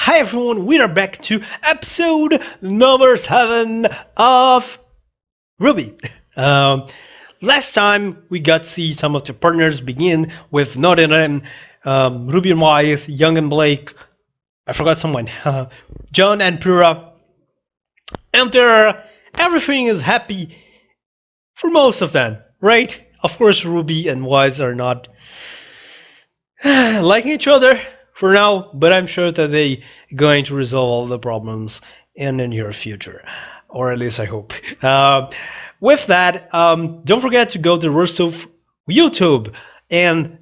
Hi everyone, we are back to episode number 7 of RWBY. Last time we got to see some of the partners begin with Northern, Ruby and Wise, Young and Blake, I forgot someone, John and Pura, and everything is happy for most of them, right? Of course Ruby and Wise are not liking each other for now, but I'm sure that they going to resolve all the problems in the near future, or at least I hope. With that, don't forget to go to Rooster YouTube and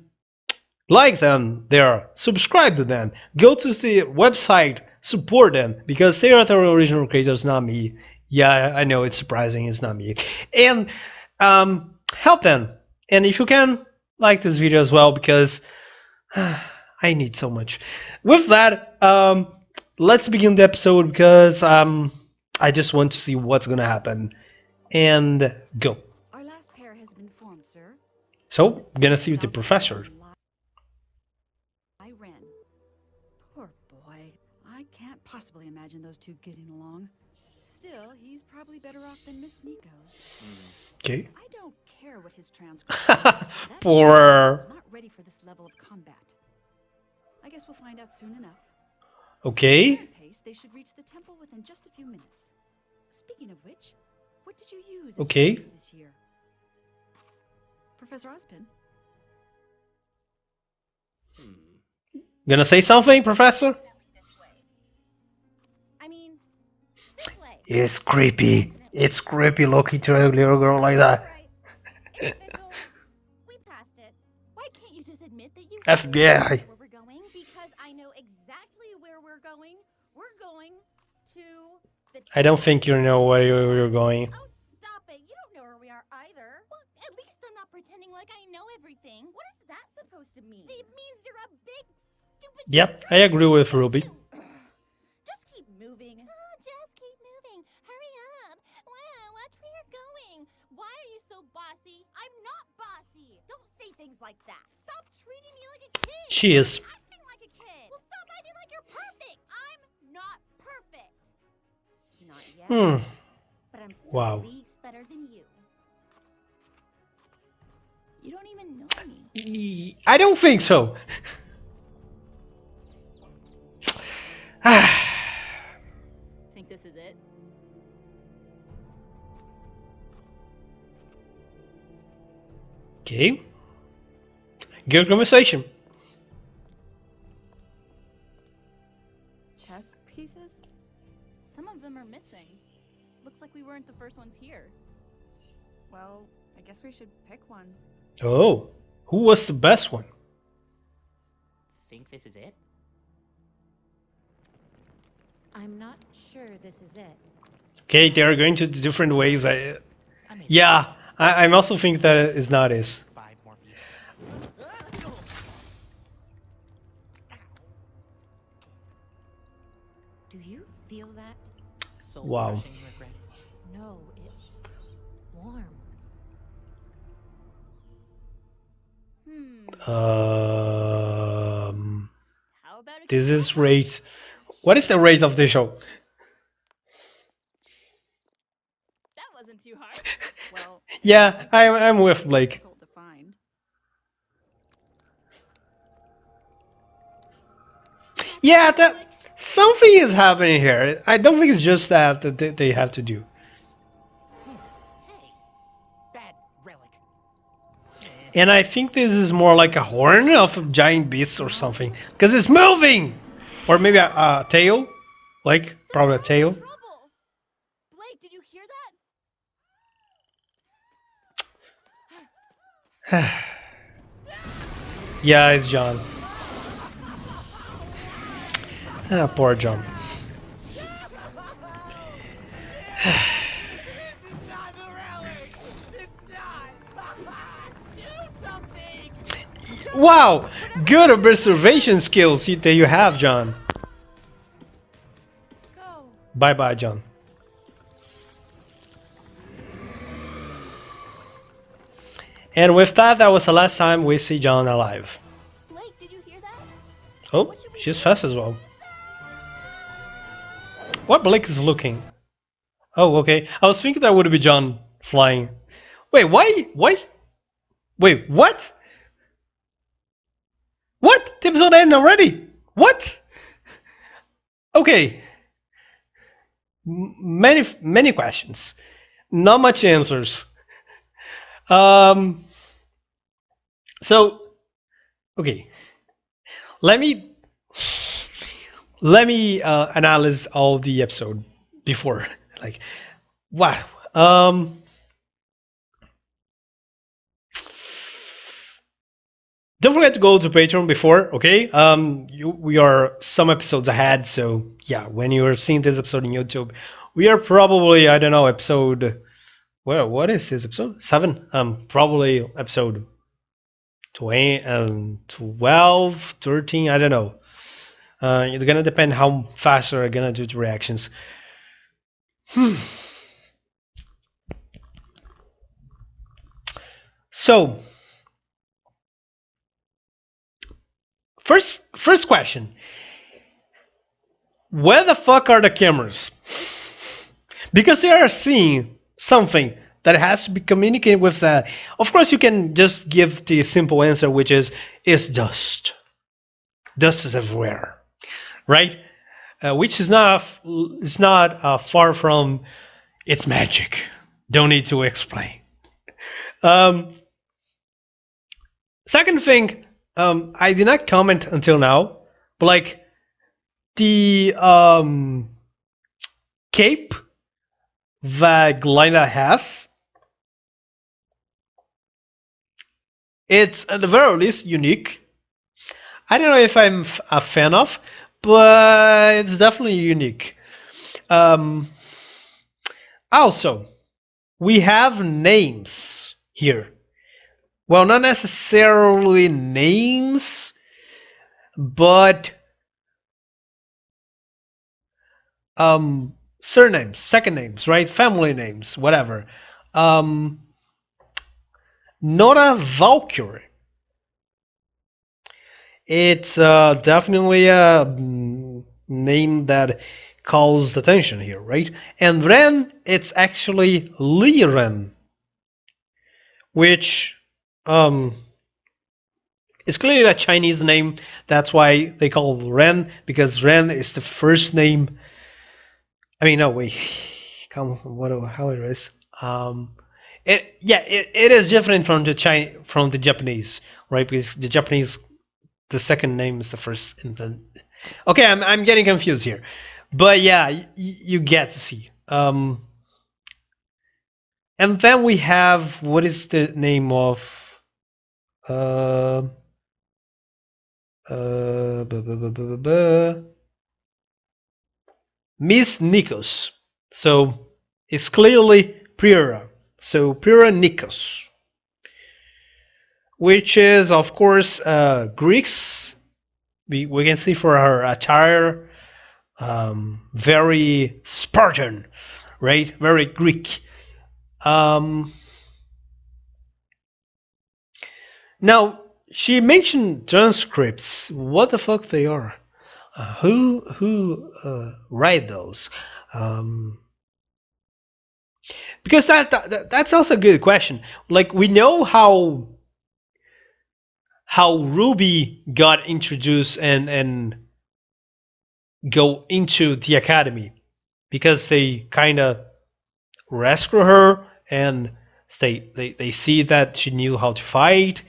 like them there, subscribe to them, go to the website, support them because they are the original creators, not me. Yeah, I know it's surprising, it's not me, and help them. And if you can, like this video as well because I need so much. With that, let's begin the episode because I just want to see what's gonna happen. And go. Our last pair has been formed, sir. So, I'm gonna see with the professor. I ran. Poor boy. I can't possibly imagine those two getting along. Still, he's probably better off than Miss Nico's. Okay. I don't care what his transcript says. For He's not ready for this level of combat. I guess we'll find out soon enough. okay. At pace, they should reach the temple within just a few minutes. Speaking of which, what did you use as Okay. flags this year? Professor Ozpin? Gonna say something, Professor? I mean, this way. It's creepy. It's creepy looking to a little girl like that. It's official. We passed it. Why can't you just admit that you FBI. know where we're going? Because I know exactly where we're going. We're going to the. I don't think you know where you're going. Oh, stop it! You don't know where we are either. Well, at least I'm not pretending like I know everything. What is that supposed to mean? It means you're a big, stupid. Yep, I agree with Ruby. Just keep moving. Oh, just keep moving. Hurry up. Wow, watch where you're going. Why are you so bossy? I'm not bossy. Don't say things like that. Stop treating me like a kid. She is. Acting like a kid. Well, stop acting like you're perfect. I'm not perfect. Not yet. But I'm still Wow. leagues better than you. You don't even know me. I don't think so. Think this is it? Okay. Good conversation. Chess pieces? Some of them are missing. Looks like we weren't the first ones here. Well, I guess we should pick one. Oh, who was the best one? Think this is it? I'm not sure this is it. Okay, they are going to different ways. I may Yeah, I'm also think that is not his. 5 more feet. Do you feel that? Soul Wow. crushing regret. No, it's warm. How about a This is rate. What is the rate of the show? That wasn't too hard. Well, Yeah, I'm with Blake. difficult to find. Yeah, that something is happening here. I don't think it's just that they have to do. Hey, bad relic. And I think this is more like a horn of a giant beast or something, because it's moving, or maybe a tail, like probably a tail. Trouble! Blake, did you hear that? Yeah, it's John. Ah, poor John. Wow, good observation skills that you have, John. Go. Bye bye, John. And with that, that was the last time we see John alive. Blake, did you hear that? Oh, she's fast as well. What Blake is looking? Oh, okay. I was thinking that would be John flying. Wait, why? Why? Wait, what? What? The episode ended already? What? Okay. Many questions. Not much answers. Um. So, okay. Let me analyze all the episode before. Like, wow. Don't forget to go to Patreon before, okay? We are some episodes ahead, so yeah, when you are seeing this episode in YouTube, we are probably, I don't know, episode. Well, what is this episode? 7? Probably episode 20, 12, 13, I don't know. It's gonna depend how fast we're gonna do the reactions. So, first question. Where the fuck are the cameras? Because they are seeing something that has to be communicated with that. Of course, you can just give the simple answer, which is, it's dust. Dust is everywhere, right? Which is not far from it's magic. Don't need to explain. Second thing, I did not comment until now, but like the cape that Glinda has, it's at the very least unique. I don't know if I'm a fan of, but it's definitely unique. Also, we have names here. Well, not necessarily names, but surnames, second names, right? Family names, whatever. Nora Valkyrie. It's definitely a name that calls attention here, right? And Ren, it's actually Li Ren, which it's clearly a Chinese name. That's why they call it Ren, because Ren is the first name. I mean, no, wait. Come, how it is? It is different from the Japanese, right? Because the Japanese, the second name is the first. Okay, I'm getting confused here, but yeah, you get to see. And then we have, what is the name of Miss Nikos. So it's clearly Priora. So Priora Nikos, which is of course Greeks. We can see for her attire, very Spartan, right? Very Greek. Now she mentioned transcripts. What the fuck they are? Who write those? Because that's also a good question. Like, we know how Ruby got introduced and go into the academy, because they kind of rescue her, and they see that she knew how to fight,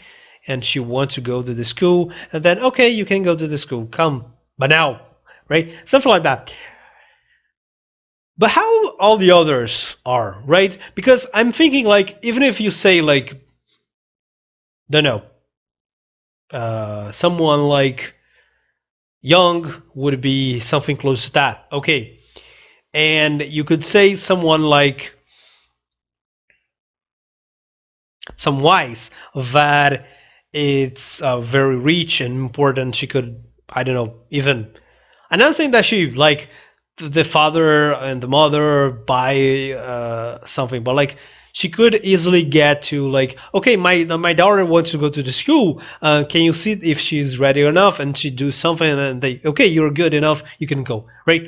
and she wants to go to the school, and then, okay, you can go to the school, come, but now, right? Something like that. But how all the others are, right? Because I'm thinking, like, even if you say, like, don't know, someone like Young would be something close to that, okay. And you could say someone like some Wise, that it's very rich and important. She could, I don't know, even. I'm not saying that she, like, the father and the mother buy something, but like she could easily get to, like, okay, my daughter wants to go to the school. Can you see if she's ready enough? And she do something, and they, okay, you're good enough, you can go, right?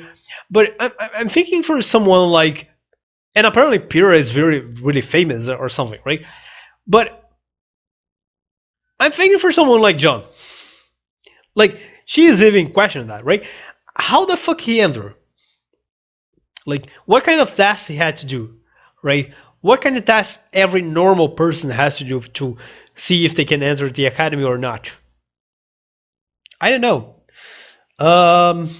But I'm thinking for someone like, and apparently Pyrrha is very really famous or something, right? But I'm thinking for someone like John, like she is even questioning that, right? How the fuck he enter? Like what kind of tasks he had to do, right? What kind of tasks every normal person has to do to see if they can enter the academy or not? I don't know. Um,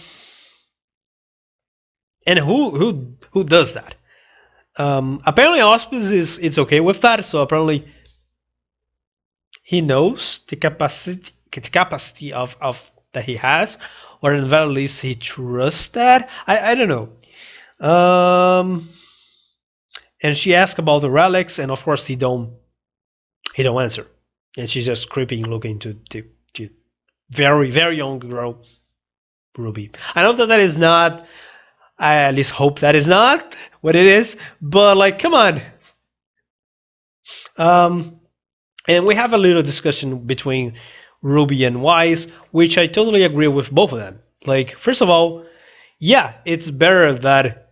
and who does that? Apparently, Auspice is it's okay with that. So apparently, he knows the capacity of that he has, or in the very least, he trusts that. I don't know. And she asked about the relics, and of course, he don't answer, and she's just creeping, looking to the very very young girl Ruby. I know that that is not. I at least hope that is not what it is. But like, come on. Um, and we have a little discussion between Ruby and Wise, which I totally agree with both of them. Like, first of all, yeah, it's better that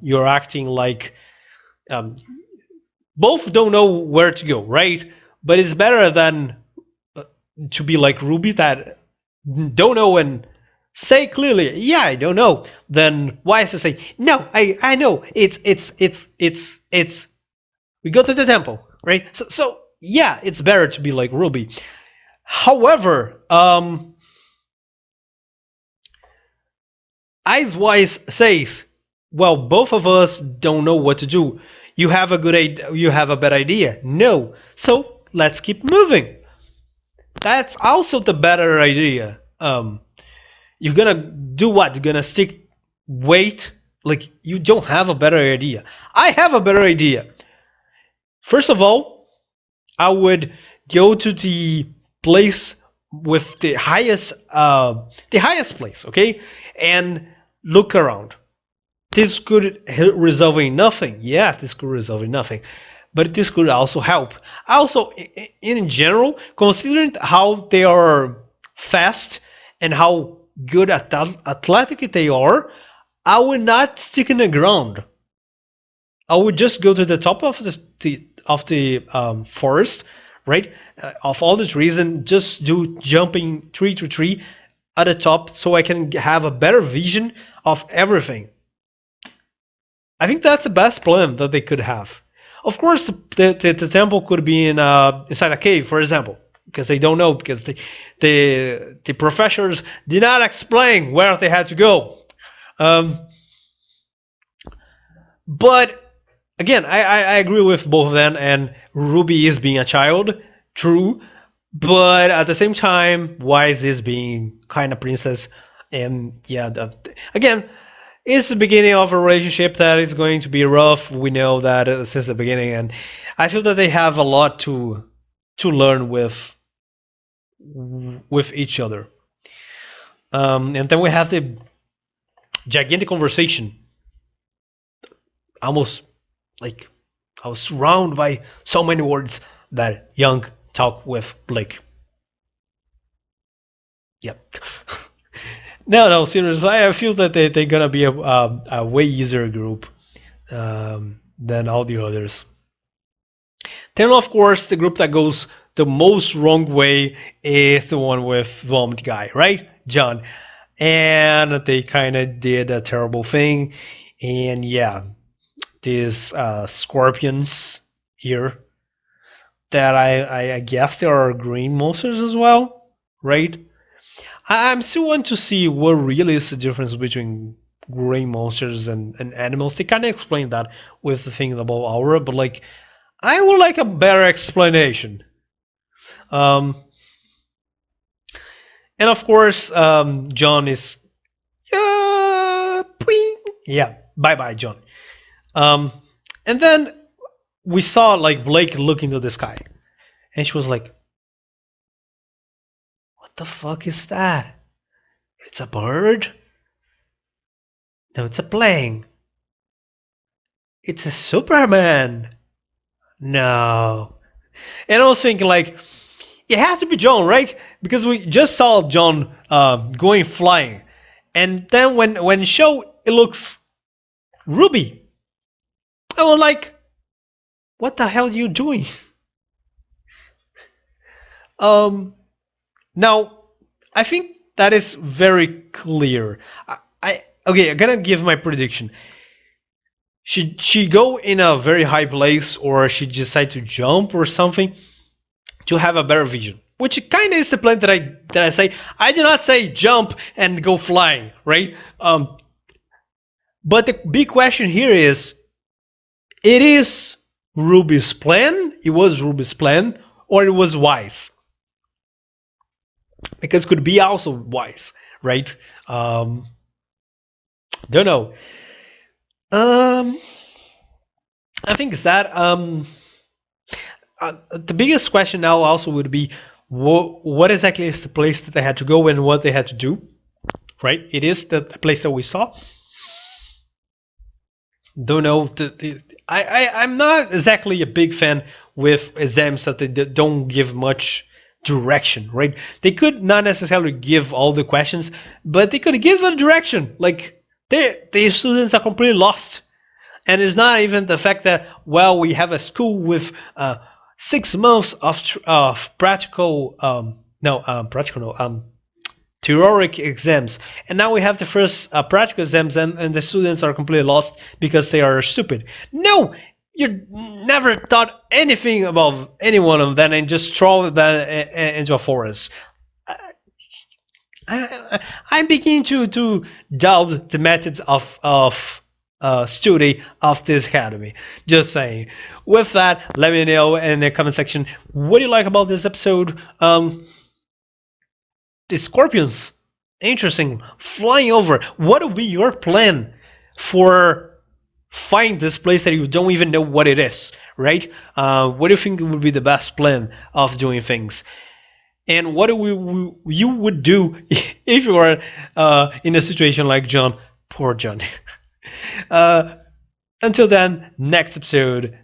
you're acting like um, both don't know where to go, right? But it's better than uh, to be like Ruby that don't know and say clearly, yeah, I don't know. Then Wise to say, no, I know. It's we go to the temple, right? So yeah, it's better to be like Ruby. However, Eyes Wise says, well, both of us don't know what to do. You have a good idea. You have a bad idea. No, so let's keep moving. That's also the better idea. You're gonna do what? You're gonna stick wait? Like you don't have a better idea. I have a better idea. First of all, I would go to the place with the highest place, okay, and look around. This could resolve in nothing. Yeah, this could resolve in nothing, but this could also help. Also, in general, considering how they are fast and how good athletic they are, I would not stick in the ground. I would just go to the top of the forest, right? Of all the trees, and just do jumping tree to tree at the top, so I can have a better vision of everything. I think that's the best plan that they could have. Of course, the temple could be inside a cave, for example, because they don't know because the professors did not explain where they had to go. Um, but again, I agree with both of them, and Ruby is being a child, true, but at the same time, Wise is being kind of princess, and yeah, again, it's the beginning of a relationship that is going to be rough. We know that since the beginning, and I feel that they have a lot to learn with each other. And then we have the gigantic conversation, almost like I was surrounded by so many words that Young talk with Blake. Yep. No, seriously, I feel that they're gonna be a way easier group than all the others. Then, of course, the group that goes the most wrong way is the one with Vomit Guy, right? John. And they kind of did a terrible thing. And yeah, these scorpions here that I guess they are green monsters as well, right? I'm still want to see what really is the difference between green monsters and animals. They kind of explain that with the thing about aura, but like I would like a better explanation. Um, and of course, John is yeah, bye bye, John. Um, and then we saw like Blake look into the sky, and she was like, "What the fuck is that? It's a bird? No, it's a plane. It's a Superman. No." And I was thinking like, it has to be John, right? Because we just saw John going flying, and then when show it looks Ruby. I was like, what the hell are you doing? Um, Now, I think that is very clear. Okay, I'm gonna give my prediction. Should she go in a very high place, or she decide to jump or something to have a better vision? Which kind of is the plan that I say. I do not say jump and go flying, right? But the big question here is: it is Ruby's plan? It was Ruby's plan, or it was wise? Because could be also wise, right? Um, don't know. Um, I think it's that. The biggest question now also would be what exactly is the place that they had to go and what they had to do, right? It is the place that we saw. Don't know. I'm not exactly a big fan with exams that they don't give much direction, right? They could not necessarily give all the questions, but they could give a direction. Like the students are completely lost, and it's not even the fact that well we have a school with 6 months of practical no practical no theoric exams, and now we have the first practical exams, and the students are completely lost because they are stupid. No, you never thought anything about any one of them and just throw that into a forest. I'm beginning to doubt the methods of study of this academy. Just saying. With that, let me know in the comment section what do you like about this episode. The scorpions, interesting, flying over. What would be your plan for find this place that you don't even know what it is, right? What do you think would be the best plan of doing things? And what you would do if you were in a situation like John? Poor John. uh, until then, next episode.